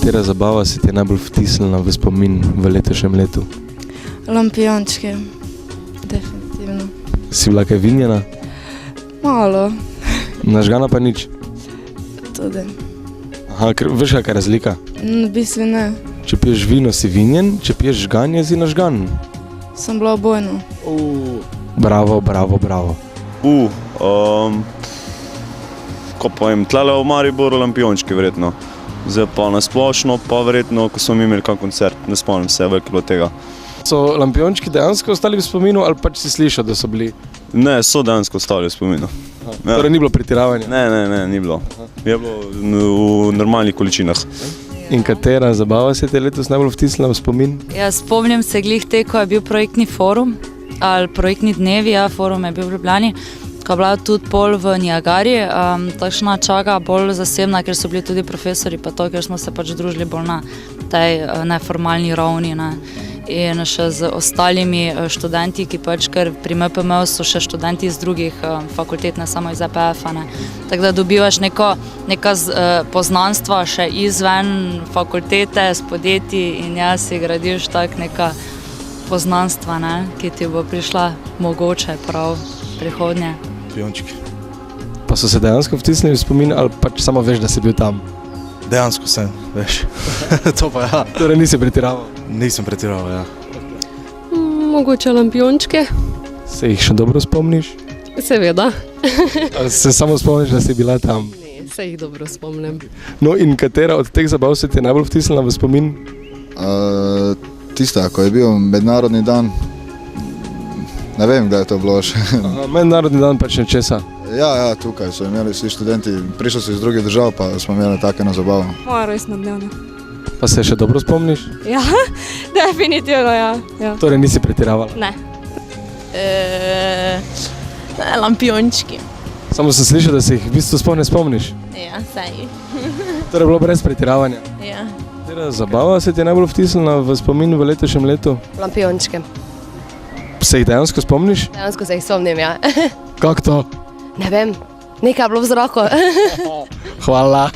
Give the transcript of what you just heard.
Katera zabava se ti je najbolj vtisnila v spomin v letošnjem letu? Lampiončki, definitivno. Si bila kaj vinjena? Malo, Nažgana pa nič? tudi. Aha, veš kakva je razlika? V bistvu ne, Če piješ vino, si vinjen, če piješ žganje, si nažgan. sem bila obojno. Bravo, bravo, bravo. Ko povem, tlele v Mariboru lampiončki verjetno. Zdaj pa nasplošno, pa verjetno, ko smo imeli kak koncert, ne spomnim se veliko bilo tega. So lampiončki dejansko ostali v spominu ali pač si slišal, da so bili? Ne, so dejansko ostali v spominu. Ja. Torej ni bilo pretiravanja? Ne, ni bilo. Je bilo v normalnih količinah. In katera zabava se ti je letos najbolj vtisnila v spomin? Ja, spomnim se glih te, ko je bil projektni forum, ali projektni dnevi, ja, forum je bil v Ljubljani, ko je bila tudi pol v Niagari, takšna čaga bolj zasebna, ker so bili tudi profesori, pa to, ker smo se pač družili bolj na tej neformalni ravni, ne. In še z ostalimi študenti, ki pač, ker pri MPM so še študenti iz drugih fakultet, ne samo iz EPF-a, ne. Tako da dobivaš neka poznanstva še izven fakultete, s podjetji in jaz si gradiš tak neka poznanstva, ne, ki ti bo prišla mogoče prav prihodnje. Lampiončki. Pa so se dejansko vtisnili v spomin ali pač samo veš, da si bil tam? Dejansko sem, veš. To pa ja. Torej nisi pretiraval? Nisem pretiraval, ja. Mogoče lampiončke, Se jih še dobro spomniš? seveda. Ali se samo spomniš, da si bila tam? Ne, se jih dobro spomnim. No in katera od teh zabav se ti je najbolj vtisnila v spomin? Tista, ko je bil mednarodni dan, ne vem, kdaj je to bilo še. Mednarodni dan pač nečesa. Ja, tukaj so imeli vsi študenti, prišli so iz drugih držav, pa smo imeli take na zabavo. Moja rojstnodnevna. Pa se še dobro spomniš? Ja, definitivno ja. Torej nisi pretiravala? Ne. Lampiončki. Samo sem slišal, da se jih v bistvu sploh ne spomniš. Ja, saj. Torej bilo brez pretiravanja. Ja. Katera zabava se ti je najbolj vtisnila v spomin v letošnjem letu? Lampiončke. Se jih dejansko spomniš? Dejansko se jih spomnim, ja. Kako to? Ne vem, nekaj je bilo v zraku. Hvala.